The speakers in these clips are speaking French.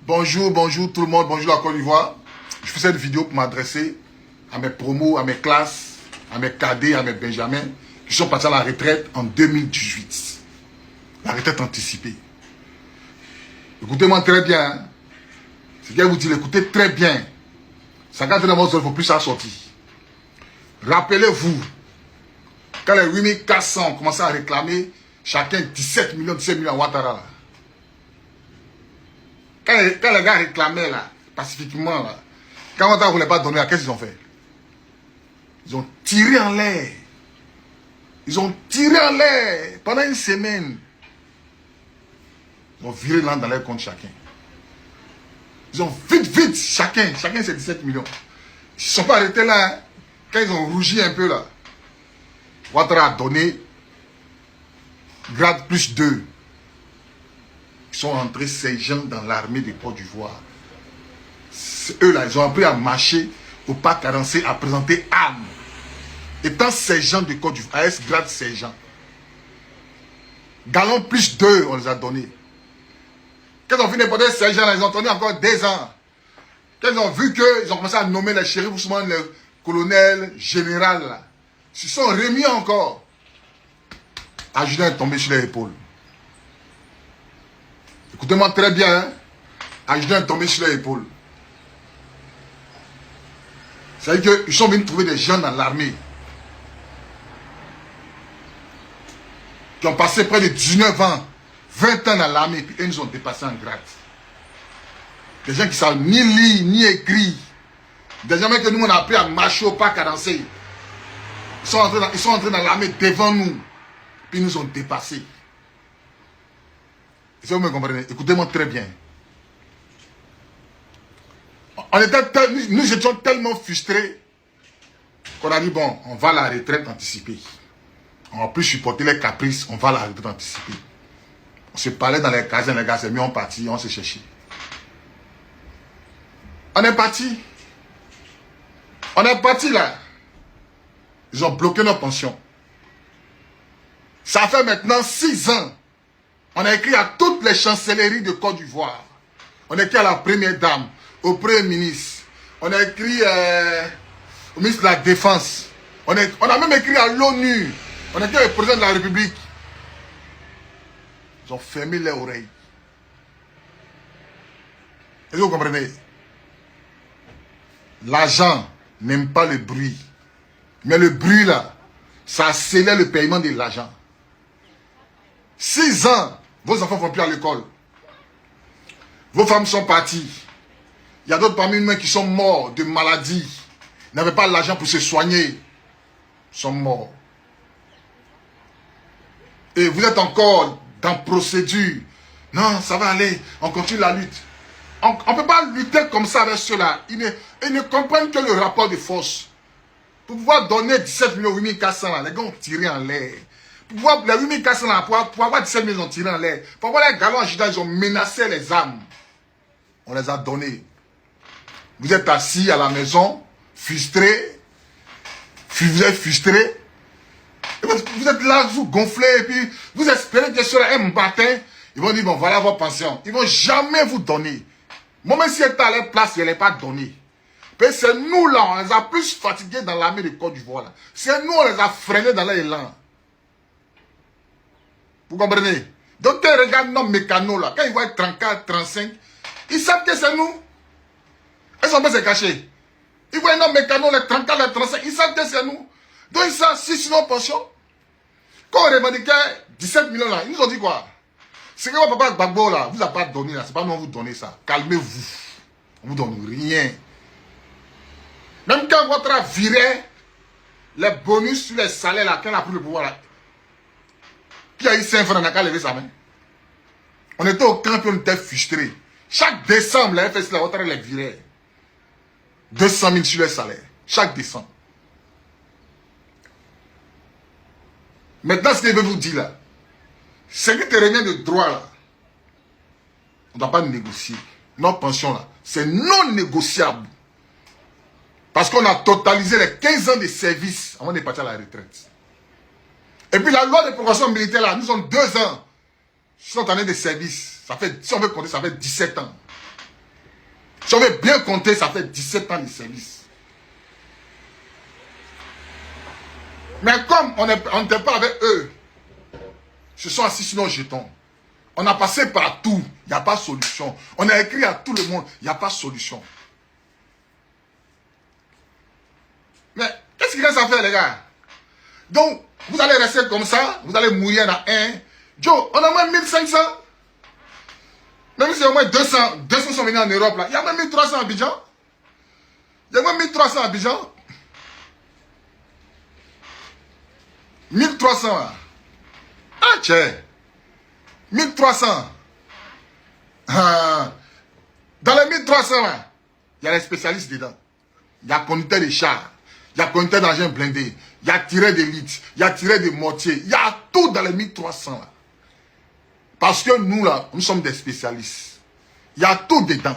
Bonjour, bonjour tout le monde, bonjour la Côte d'Ivoire. Je fais cette vidéo pour m'adresser à mes promos, à mes classes, à mes cadets, à mes benjamins qui sont partis à la retraite en 2018. La retraite anticipée. Écoutez-moi très bien. Hein. Ce que je vous dis, écoutez très bien. Ça garde dans votre zone, il ne faut plus ça sortir. Rappelez-vous, quand les 8400 ont commencé à réclamer chacun 17 millions à Ouattara. Là. Quand les gars réclamaient là, pacifiquement, là, quand Ouattara ne voulait pas donner, qu'est-ce qu'ils ont fait? Ils ont tiré en l'air. Ils ont tiré en l'air pendant une semaine. Ils ont viré l'an dans leur compte chacun. Ils ont vite, chacun c'est 17 millions. Ils ne sont pas arrêtés là. Hein. Quand ils ont rougi un peu là, Ouattara a donné grade plus 2. Ils sont entrés ces gens dans l'armée de Côte d'Ivoire. Eux là, ils ont appris à marcher au pas carencé, à présenter armes. Étant sergent de Côte d'Ivoire, AS grade sergent. Galon plus 2, on les a donnés. Quand ils ont fini de porter sergent, là, ils ont tenu encore 2 ans. Quand ils ont vu qu'ils ont commencé à nommer les shérifs, ou souvent le colonel, général, là, ils se sont remis encore. Adjudant est tombé sur les épaules. Écoutez-moi très bien, hein? Adjudant est tombé sur les épaules. C'est-à-dire qu'ils sont venus trouver des gens dans l'armée qui ont passé près de 19 ans, 20 ans dans l'armée, puis eux nous ont dépassé en grade. Des gens qui ne savent ni lire, ni écrire. Des gens que nous on a appris à marcher au pas cadencé. Ils sont entrés dans l'armée devant nous, puis ils nous ont dépassés. Si vous me comprenez, écoutez-moi très bien. Nous étions tellement frustrés qu'on a dit, bon, on va à la retraite anticipée. On va plus supporter les caprices, on va à la retraite anticipée. On se parlait dans les casins, les gars, c'est mieux, on partit, on s'est cherché. On est parti. On est parti là. Ils ont bloqué nos pensions. Ça fait maintenant 6 ans. On a écrit à toutes les chancelleries de Côte d'Ivoire. On a écrit à la première dame, au premier ministre. On a écrit au ministre de la Défense. On a même écrit à l'ONU. On a écrit au président de la République. Ils ont fermé les oreilles. Est-ce que vous comprenez? L'argent n'aime pas le bruit. Mais le bruit là, ça accélère le paiement de l'argent. 6 ans, vos enfants ne vont plus à l'école. Vos femmes sont parties. Il y a d'autres parmi nous qui sont morts de maladie. Ils n'avaient pas l'argent pour se soigner. Ils sont morts. Et vous êtes encore dans procédure. Non, ça va aller. On continue la lutte. On ne peut pas lutter comme ça avec ceux-là. Ils ne comprennent que le rapport de force. Pour pouvoir donner 17 millions 8400 là, les gars ont tiré en l'air. Pour pouvoir, les 8400 là, pour avoir 17 millions, ils ont tiré en l'air. Pour avoir les galons agitants, ils ont menacé les armes. On les a donnés. Vous êtes assis à la maison, frustrés. Vous êtes frustrés. Vous êtes là, vous gonflez, et puis vous espérez que sur un matin, ils vont dire, bon, voilà vos pensions. Ils ne vont jamais vous donner. Moi, même si elle est à leur place, je ne l'ai pas donné. C'est nous là, on les a plus fatigués dans l'armée de Côte d'Ivoire. C'est nous, on les a freinés dans l'élan. Vous comprenez? Donc, quand ils regardent nos mécanos là, quand ils voient 34, 35, ils savent que c'est nous. Ils sont pas se cacher. Ils voient nos mécanos, les 34, les 35, ils savent que c'est nous. Donc, ils sont assis sur nos pensions. Quand on revendiquait 17 millions là, ils nous ont dit quoi? C'est que votre papa Gbagbo là, vous a pas donné là, c'est pas nous on vous donner ça. Calmez-vous. On vous donne rien. Même quand Ouattara virait les bonus sur les salaires là, quand on a pris le pouvoir là, qui a eu 5 francs, n'a qu'à lever sa main. On était au camp et on était frustrés. Chaque décembre, la FSC, la Ouattara les virait. 200 000 sur les salaires. Chaque décembre. Maintenant, ce que je veux vous dire là, c'est que tes revenus de droit là, on ne doit pas négocier. Notre pension là, c'est non négociable. Parce qu'on a totalisé les 15 ans de service avant de partir à la retraite. Et puis la loi de progression militaire là, nous sommes 2 ans. 60 années de service. Ça fait, si on veut compter, ça fait 17 ans. Si on veut bien compter, ça fait 17 ans de service. Mais comme on n'était pas avec eux, ils se sont assis sur nos jetons. On a passé par tout, il n'y a pas de solution. On a écrit à tout le monde, il n'y a pas de solution. Mais qu'est-ce qu'il reste à faire, les gars? Donc, vous allez rester comme ça, vous allez mourir dans un. Joe, on a moins 1500. Même si au moins 200 sont venus en Europe, là. Il y a même 1300 à Abidjan. Il y a même 1300 à Abidjan. 1300 là. Ah, tiens. 1300. Ah. Dans les 1300 là, il y a les spécialistes dedans. Il y a conducteur de chars. Il y a conducteur d'engins blindés. Il y a tireur d'élite. Il y a tireur de mortier. Il y a tout dans les 1300 là. Parce que nous là, nous sommes des spécialistes. Il y a tout dedans.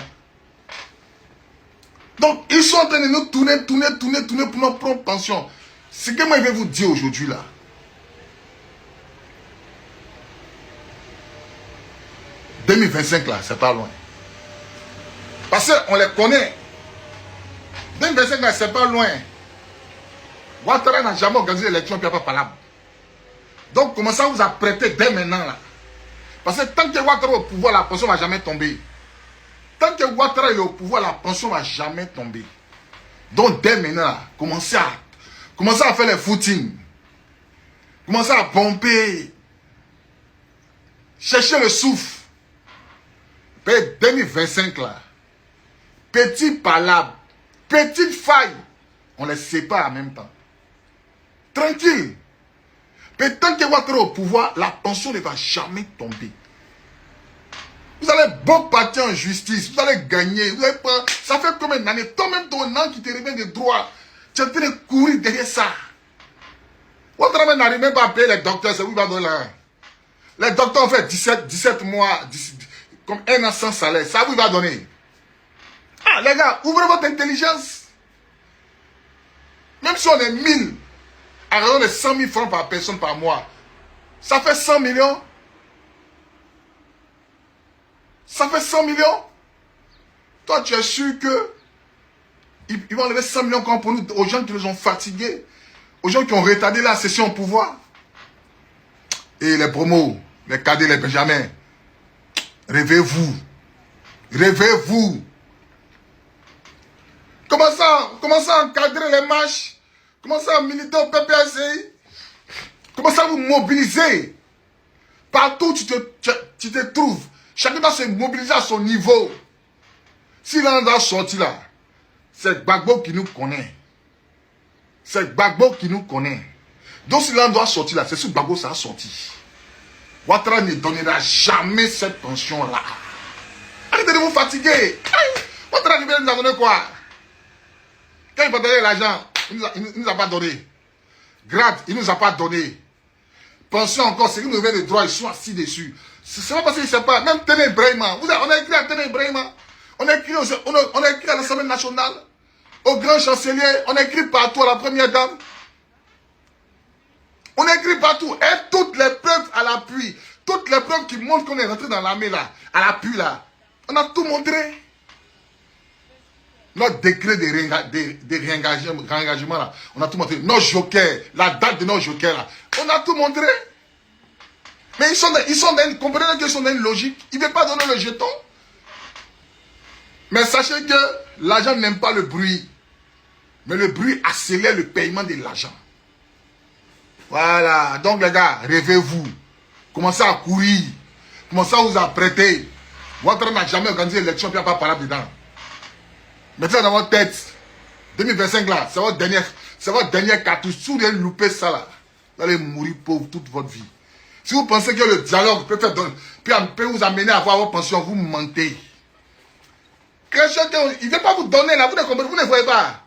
Donc, ils sont en train de nous tourner pour notre propre pension. Ce que moi je vais vous dire aujourd'hui là. « 2025 là, c'est pas loin. Parce qu'on les connaît. 2025 là, c'est pas loin. Ouattara n'a jamais organisé l'élection, puis il n'y a pas palable. Donc, commencez à vous apprêter dès maintenant là. Parce que tant que Ouattara est au pouvoir, la pension ne va jamais tomber. Tant que Ouattara est au pouvoir, la pension ne va jamais tomber. Donc, dès maintenant là, commencez à faire les footings. Commencez à pomper. Cherchez le souffle. 2025 là, petit palabre, petite faille, on les sépare en même temps. Tranquille. Mais tant que Ouattara est au pouvoir, la pension ne va jamais tomber. Vous allez bon partir en justice, vous allez gagner. Vous allez pas, ça fait combien d'années? Toi-même, ton an qui te revient de droit, tu es en train de courir derrière ça. Ouattara n'arrive même pas à payer les docteurs, c'est où il va donner là. Les docteurs ont fait 17 mois, comme un an sans salaire. Ça vous va donner. Ah, les gars, ouvrez votre intelligence. Même si on est 1000, à raison de 100 000 francs par personne par mois, ça fait 100 millions. Ça fait 100 millions. Toi, tu es sûr que ils vont enlever 100 millions comme pour nous, aux gens qui nous ont fatigués, aux gens qui ont retardé la session au pouvoir. Et les promos, les cadets, les benjamins. Rêvez-vous. Rêvez-vous. Commencez à encadrer les marches. Commencez à militer au PPSI. Commencez à vous mobiliser. Partout où tu te trouves. Chacun doit se mobiliser à son niveau. Si l'un doit sortir là, c'est Gbagbo qui nous connaît. C'est Gbagbo qui nous connaît. Donc si l'un doit sortir là, c'est sur Gbagbo ça a sorti. Ouattara ne donnera jamais cette pension-là. Arrêtez de vous fatiguer. Ouattara nous a donné quoi? Quand il va donner l'argent, il ne nous a pas donné. Grade, il ne nous a pas donné. Pension encore, c'est qu'ils nous donnent des droits, ils sont assis dessus. C'est pas parce qu'ils ne savent pas. Même Téné Ibrahima. On a écrit à Téné Ibrahima. On a écrit à l'Assemblée nationale, au grand chancelier, on a écrit partout à la première dame. On écrit partout, et toutes les preuves à l'appui, toutes les preuves qui montrent qu'on est rentré dans l'armée là, à l'appui là, on a tout montré. Notre décret de réengagement là, on a tout montré. Nos jokers, la date de nos jokers là, on a tout montré. Mais ils sont comprenez qu'ils sont dans une logique, ils ne veulent pas donner le jeton. Mais sachez que l'argent n'aime pas le bruit. Mais le bruit accélère le paiement de l'argent. Voilà. Donc les gars, rêvez-vous. Commencez à courir. Commencez à vous apprêter. Ouattara n'a jamais organisé l'élection, puis il n'y a pas parlé dedans. Mettez dans votre tête. 2025 là, c'est votre dernière cartouche. Si vous allez louper ça là, vous allez mourir pauvre toute votre vie. Si vous pensez que le dialogue peut vous amener à avoir votre pension, vous mentez. Il ne veut pas vous donner là, vous ne comprenez, vous ne voyez pas.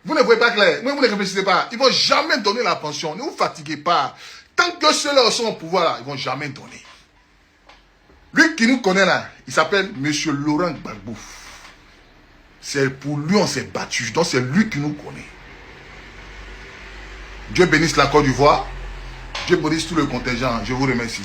Vous ne voyez pas clair, vous ne réfléchissez pas. Ils ne vont jamais donner la pension, ne vous fatiguez pas. Tant que ceux-là sont au pouvoir là, ils ne vont jamais donner. Lui qui nous connaît là, il s'appelle M. Laurent Gbagbo. C'est pour lui on s'est battu, donc c'est lui qui nous connaît. Dieu bénisse la Côte d'Ivoire. Dieu bénisse tout le contingent. Je vous remercie.